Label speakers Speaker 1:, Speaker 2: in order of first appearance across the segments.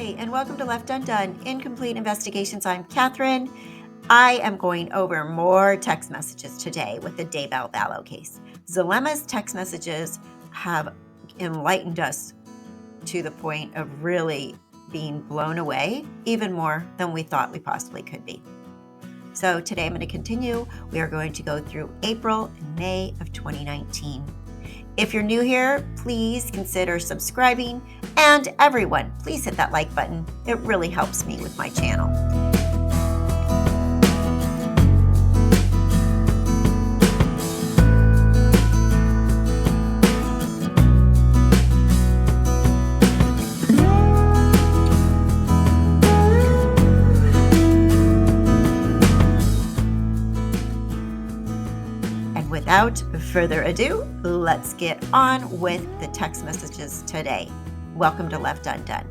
Speaker 1: Hi, and welcome to Left Undone, Incomplete Investigations. I'm Kathryn. I am going over more text messages today with the Daybell Vallow case. Zulema's text messages have enlightened us to the point of really being blown away, even more than we thought we possibly could be. So today I'm going to continue. We are going to go through April and May of 2019. If you're new here, please consider subscribing, and everyone, please hit that like button. It really helps me with my channel. Without further ado, let's get on with the text messages today. Welcome to Left Undone.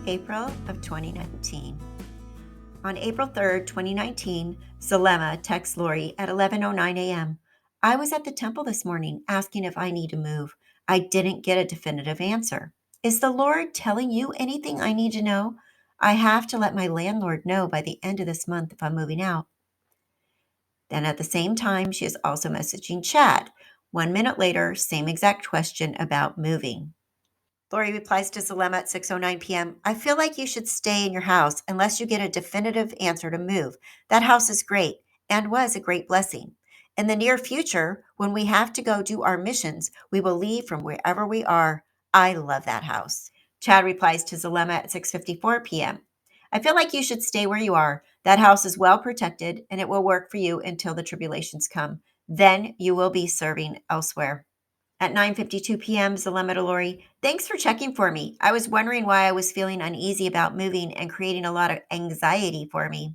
Speaker 1: April of 2019. On April 3rd, 2019, Zulema texts Lori at 11:09 a.m. I was at the temple this morning asking if I need to move. I didn't get a definitive answer. Is the Lord telling you anything I need to know? I have to let my landlord know by the end of this month if I'm moving out. Then at the same time, she is also messaging Chad. 1 minute later, same exact question about moving. Lori replies to Zulema at 6:09 p.m. I feel like you should stay in your house unless you get a definitive answer to move. That house is great and was a great blessing. In the near future, when we have to go do our missions, we will leave from wherever we are. I love that house. Chad replies to Zulema at 6:54 p.m. I feel like you should stay where you are. That house is well protected and it will work for you until the tribulations come. Then you will be serving elsewhere. At 9:52 p.m., Zulema to Lori, thanks for checking for me. I was wondering why I was feeling uneasy about moving and creating a lot of anxiety for me.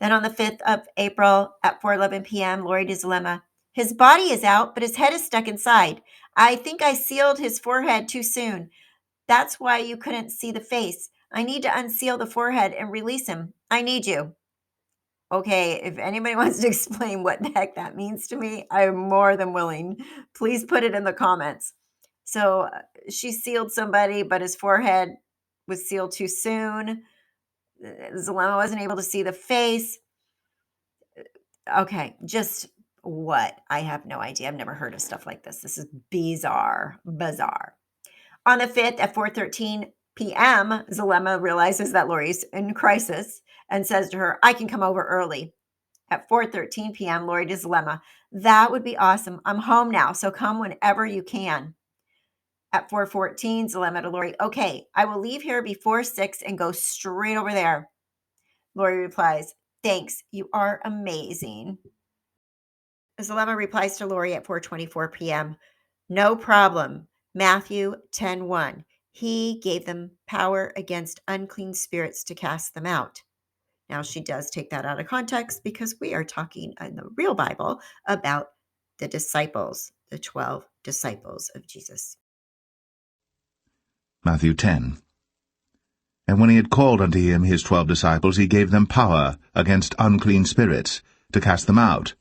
Speaker 1: Then on the 5th of April at 4:11 p.m., Lori to Zulema, his body is out, but his head is stuck inside. I think I sealed his forehead too soon. That's why you couldn't see the face. I need to unseal the forehead and release him. I need you. Okay, if anybody wants to explain what the heck that means to me, I'm more than willing. Please put it in the comments. So she sealed somebody, but his forehead was sealed too soon. Zulema wasn't able to see the face. Okay, just what? I have no idea. I've never heard of stuff like this. This is bizarre. On the 5th at 4:13 p.m., Zulema realizes that Lori's in crisis and says to her, I can come over early. At 4:13 p.m., Lori to Zulema, that would be awesome. I'm home now, so come whenever you can. At 4:14, Zulema to Lori, okay, I will leave here before 6 and go straight over there. Lori replies, thanks, you are amazing. Zulema replies to Lori at 4:24 p.m., no problem. Matthew 10:1. He gave them power against unclean spirits to cast them out. Now, she does take that out of context because we are talking in the real Bible about the disciples, the 12 disciples of Jesus.
Speaker 2: Matthew 10. And when he had called unto him his 12 disciples, he gave them power against unclean spirits, to cast them out,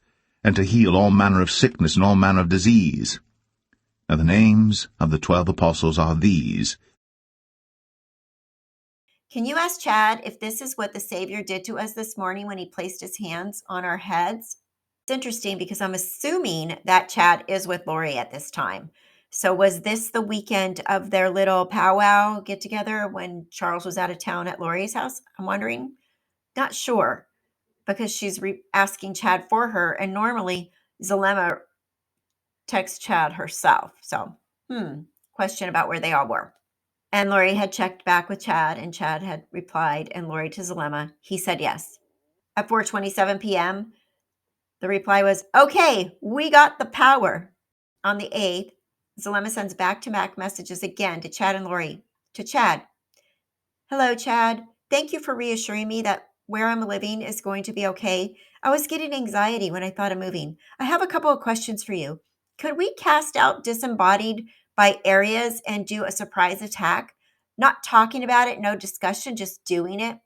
Speaker 2: and to heal all manner of sickness and all manner of disease. Now the names of the 12 apostles are these.
Speaker 1: Can you ask Chad if this is what the Savior did to us this morning when he placed his hands on our heads? It's interesting because I'm assuming that Chad is with Lori at this time. So was this the weekend of their little powwow get together when Charles was out of town at Lori's house? I'm wondering. Not sure because she's asking Chad for her. And normally Zulema texts Chad herself. So, question about where they all were. And Lori had checked back with Chad, and Chad had replied, and Lori to Zulema, he said yes. At 4:27 p.m., the reply was, okay, we got the power. On the 8th, Zulema sends back-to-back messages again to Chad and Lori. To Chad, hello, Chad. Thank you for reassuring me that where I'm living is going to be okay. I was getting anxiety when I thought of moving. I have a couple of questions for you. Could we cast out disembodied by areas and do a surprise attack? Not talking about it, no discussion, just doing it.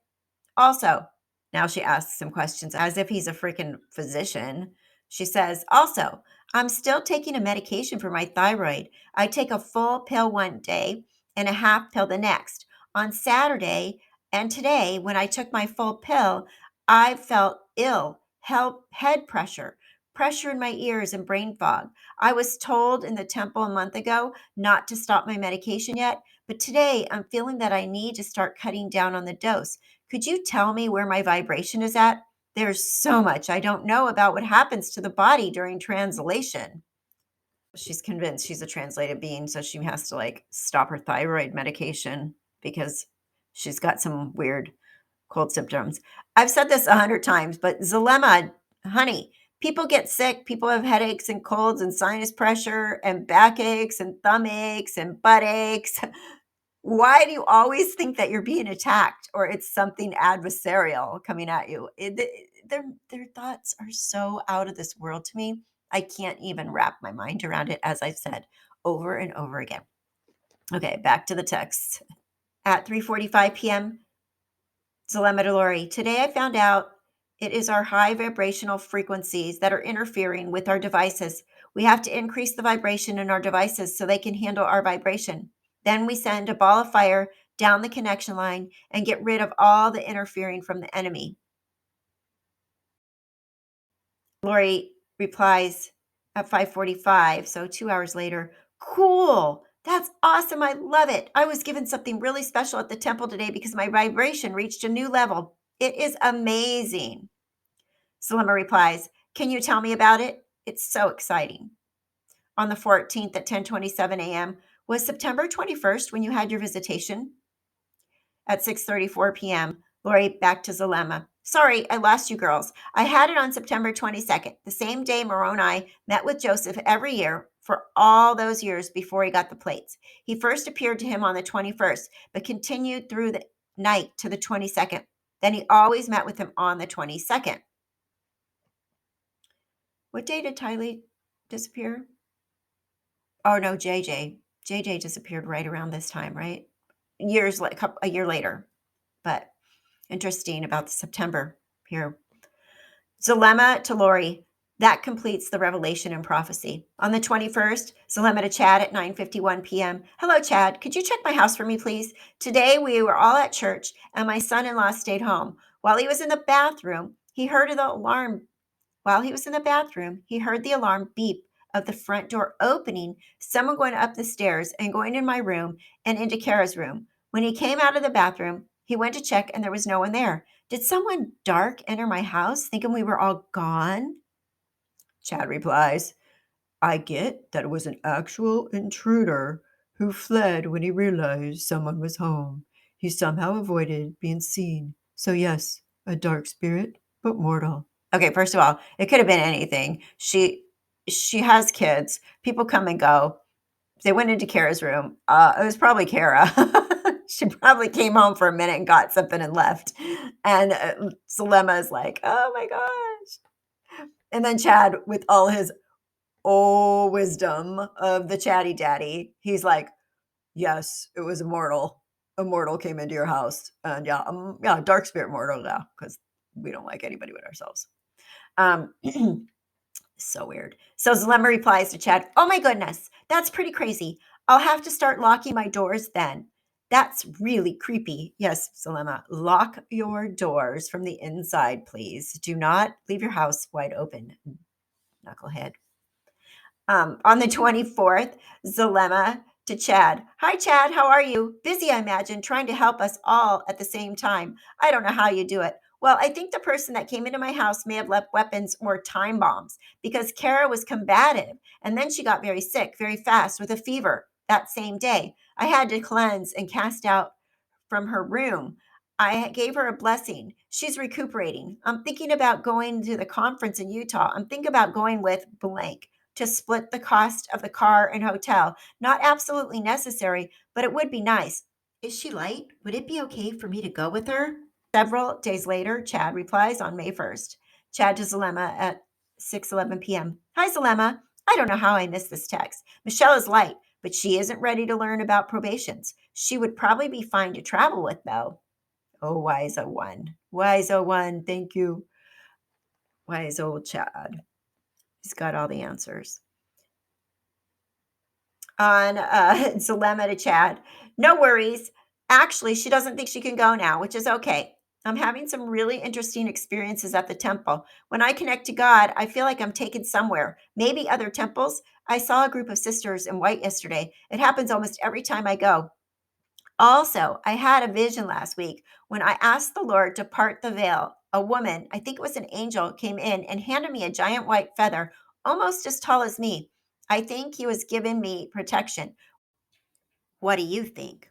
Speaker 1: Also, now she asks some questions as if he's a freaking physician. She says, also, I'm still taking a medication for my thyroid. I take a full pill one day and a half pill the next. On Saturday and today, when I took my full pill, I felt ill, head pressure, pressure in my ears, and brain fog. I was told in the temple a month ago not to stop my medication yet, but today I'm feeling that I need to start cutting down on the dose. Could you tell me where my vibration is at? There's so much I don't know about what happens to the body during translation. She's convinced she's a translated being, so she has to like stop her thyroid medication because she's got some weird cold symptoms. I've said this 100 times, but Zulema, honey, people get sick. People have headaches and colds and sinus pressure and backaches and thumb aches and butt aches. Why do you always think that you're being attacked or it's something adversarial coming at you? Their thoughts are so out of this world to me. I can't even wrap my mind around it, as I've said over and over again. Okay, back to the text. At 3:45 p.m., Zulema to Lori, today I found out it is our high vibrational frequencies that are interfering with our devices. We have to increase the vibration in our devices so they can handle our vibration. Then we send a ball of fire down the connection line and get rid of all the interfering from the enemy. Lori replies at 5:45, so 2 hours later, cool. That's awesome. I love it. I was given something really special at the temple today because my vibration reached a new level. It is amazing. Zulema replies, can you tell me about it? It's so exciting. On the 14th at 10:27 a.m., was September 21st when you had your visitation? At 6:34 p.m., Lori back to Zulema. Sorry, I lost you girls. I had it on September 22nd, the same day Moroni met with Joseph every year for all those years before he got the plates. He first appeared to him on the 21st, but continued through the night to the 22nd. Then he always met with him on the 22nd. What day did Tylee disappear? Oh no, JJ. JJ disappeared right around this time, right? A year later. But interesting about the September here. Zulema to Lori. That completes the revelation and prophecy. On the 21st, Zulema to Chad at 9:51 p.m. Hello, Chad. Could you check my house for me, please? Today we were all at church and my son-in-law stayed home. While he was in the bathroom, he heard the alarm beep of the front door opening, someone going up the stairs and going in my room and into Kara's room. When he came out of the bathroom, he went to check and there was no one there. Did someone dark enter my house thinking we were all gone? Chad replies, I get that it was an actual intruder who fled when he realized someone was home. He somehow avoided being seen. So yes, a dark spirit, but mortal. Okay, first of all, it could have been anything. She has kids. People come and go. They went into Kara's room. It was probably Kara. She probably came home for a minute and got something and left. And Zulema is like, oh my gosh. And then Chad, with all his wisdom of the chatty daddy, he's like, yes, it was a mortal. A mortal came into your house. And yeah, dark spirit mortal, yeah, because we don't like anybody but ourselves. So weird. So Zulema replies to Chad, oh my goodness, that's pretty crazy. I'll have to start locking my doors then. That's really creepy. Yes, Zulema, lock your doors from the inside, please. Do not leave your house wide open, knucklehead. On the 24th, Zulema to Chad. Hi, Chad. How are you? Busy, I imagine, trying to help us all at the same time. I don't know how you do it. Well, I think the person that came into my house may have left weapons or time bombs because Kara was combative and then she got very sick very fast with a fever that same day. I had to cleanse and cast out from her room. I gave her a blessing. She's recuperating. I'm thinking about going to the conference in Utah. I'm thinking about going with blank to split the cost of the car and hotel. Not absolutely necessary, but it would be nice. Is she light? Would it be okay for me to go with her? Several days later, Chad replies on May 1st. Chad to Zulema at 6:11 p.m. Hi, Zulema. I don't know how I missed this text. Michelle is light, but she isn't ready to learn about probations. She would probably be fine to travel with, though. Oh, wise oh one. Wise oh one. Thank you. Wise old Chad. He's got all the answers. On Zulema to Chad. No worries. Actually, she doesn't think she can go now, which is okay. I'm having some really interesting experiences at the temple. When I connect to God, I feel like I'm taken somewhere, maybe other temples. I saw a group of sisters in white yesterday. It happens almost every time I go. Also, I had a vision last week when I asked the Lord to part the veil. A woman, I think it was an angel, came in and handed me a giant white feather, almost as tall as me. I think he was giving me protection. What do you think?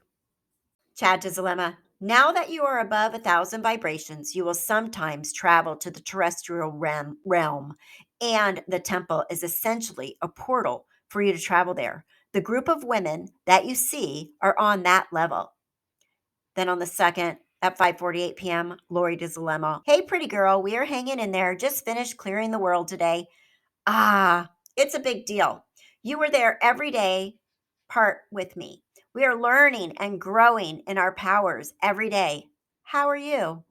Speaker 1: Chad to Zulema. Now that you are above 1,000 vibrations, you will sometimes travel to the terrestrial realm, and the temple is essentially a portal for you to travel there. The group of women that you see are on that level. Then on the 2nd at 5:48 p.m., Lori to Zulema. Hey, pretty girl, we are hanging in there. Just finished clearing the world today. Ah, it's a big deal. You were there every day, part with me. We are learning and growing in our powers every day. How are you?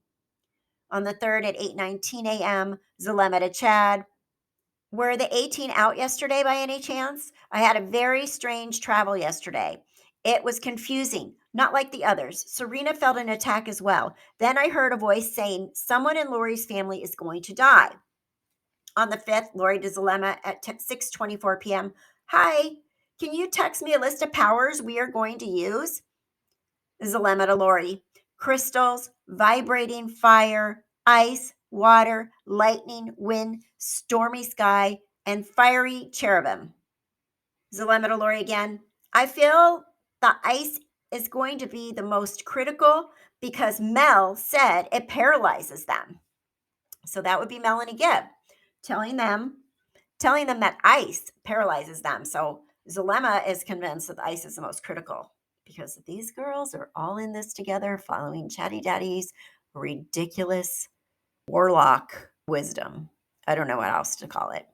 Speaker 1: On the 3rd at 8:19 a.m., Zulema to Chad. Were the 18 out yesterday by any chance? I had a very strange travel yesterday. It was confusing, not like the others. Serena felt an attack as well. Then I heard a voice saying someone in Lori's family is going to die. On the 5th, Lori to Zulema at 6:24 p.m. Hi, can you text me a list of powers we are going to use? Zulema to Lori. Crystals, vibrating fire, ice, water, lightning, wind, stormy sky, and fiery cherubim. Zulema to Lori again. I feel the ice is going to be the most critical because Mel said it paralyzes them. So that would be Melanie Gibb telling them that ice paralyzes them. So Zulema is convinced that ice is the most critical because these girls are all in this together following Chatty Daddy's ridiculous warlock wisdom. I don't know what else to call it.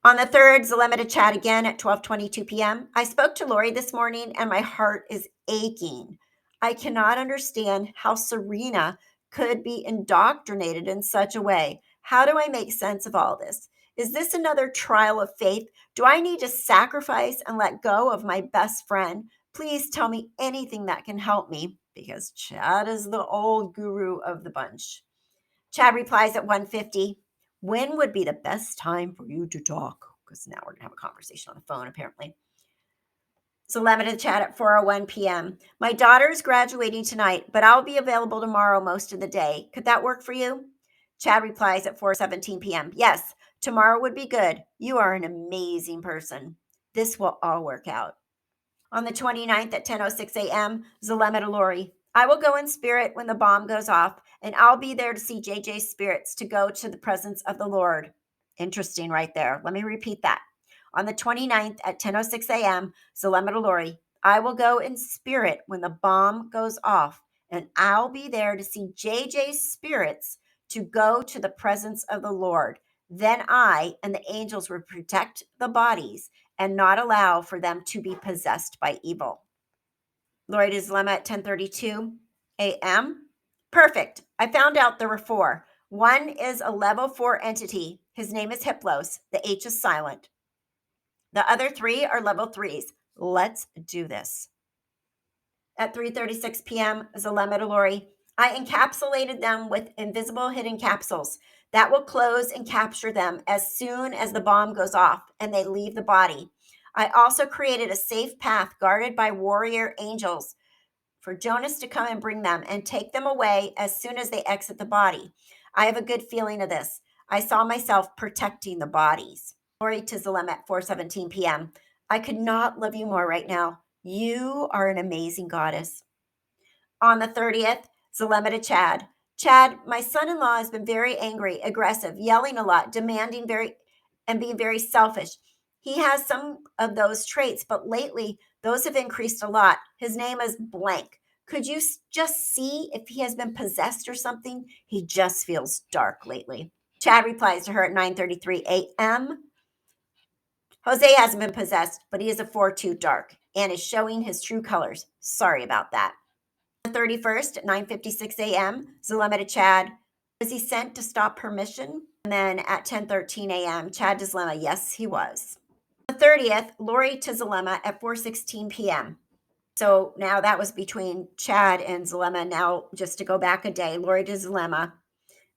Speaker 1: On the 3rd, Zulema to Chat again at 12:22 p.m. I spoke to Lori this morning and my heart is aching. I cannot understand how Serena could be indoctrinated in such a way. How do I make sense of all this? Is this another trial of faith? Do I need to sacrifice and let go of my best friend? Please tell me anything that can help me because Chad is the old guru of the bunch. Chad replies at 1:50. When would be the best time for you to talk? Because now we're going to have a conversation on the phone, apparently. So limited chat at 4:01 p.m. My daughter is graduating tonight, but I'll be available tomorrow most of the day. Could that work for you? Chad replies at 4:17 p.m. Yes, tomorrow would be good. You are an amazing person. This will all work out. On the 29th at 10:06 a.m., Zulema to Lori. I will go in spirit when the bomb goes off, and I'll be there to see JJ's spirits to go to the presence of the Lord. Interesting right there. Let me repeat that. On the 29th at 10:06 a.m., Zulema to Lori. I will go in spirit when the bomb goes off, and I'll be there to see JJ's spirits to go to the presence of the Lord. Then I and the angels will protect the bodies and not allow for them to be possessed by evil. Lori to Zulema at 10:32 a.m. Perfect. I found out there were 4. One is a level 4 entity. His name is Hiplos. The H is silent. The other 3 are level 3s. Let's do this. At 3:36 p.m., Zulema to Lori. I encapsulated them with invisible hidden capsules that will close and capture them as soon as the bomb goes off and they leave the body. I also created a safe path guarded by warrior angels for Jonas to come and bring them and take them away as soon as they exit the body. I have a good feeling of this. I saw myself protecting the bodies. Lori to Zulema at 4:17 p.m. I could not love you more right now. You are an amazing goddess. On the 30th, Zulema to Chad. Chad, my son-in-law has been very angry, aggressive, yelling a lot, demanding and being very selfish. He has some of those traits, but lately those have increased a lot. His name is blank. Could you just see if he has been possessed or something? He just feels dark lately. Chad replies to her at 9:33 a.m. Jose hasn't been possessed, but he is a 4/2 dark and is showing his true colors. Sorry about that. The 31st at 9:56 a.m., Zulema to Chad. Was he sent to stop her mission? And then at 10:13 a.m., Chad to Zulema. Yes, he was. The 30th, Lori to Zulema at 4:16 p.m. So now that was between Chad and Zulema. Now, just to go back a day, Lori to Zulema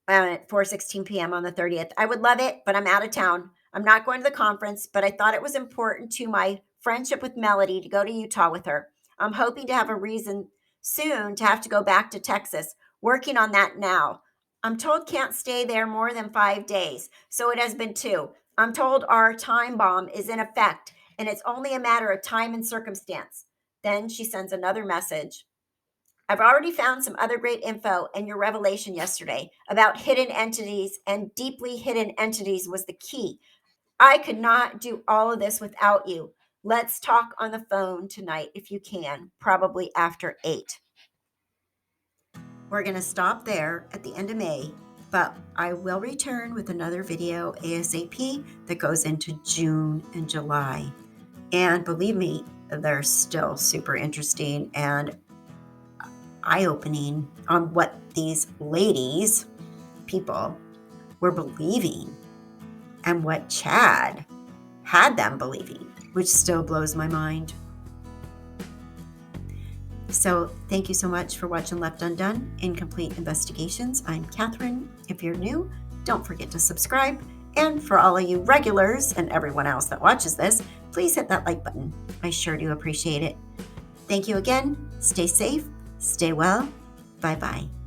Speaker 1: at 4:16 p.m. on the 30th. I would love it, but I'm out of town. I'm not going to the conference, but I thought it was important to my friendship with Melody to go to Utah with her. I'm hoping to have a reason soon to have to go back to Texas, working on that now. I'm told can't stay there more than 5 days, so it has been 2. I'm told our time bomb is in effect, and it's only a matter of time and circumstance. Then she sends another message. I've already found some other great info, and your revelation yesterday about hidden entities and deeply hidden entities was the key. I could not do all of this without you. Let's talk on the phone tonight if you can, probably after 8. We're going to stop there at the end of May, but I will return with another video ASAP that goes into June and July. And believe me, they're still super interesting and eye-opening on what these people were believing and what Chad had them believing, which still blows my mind. So thank you so much for watching Left Undone, Incomplete Investigations. I'm Kathryn. If you're new, don't forget to subscribe. And for all of you regulars and everyone else that watches this, please hit that like button. I sure do appreciate it. Thank you again. Stay safe. Stay well. Bye-bye.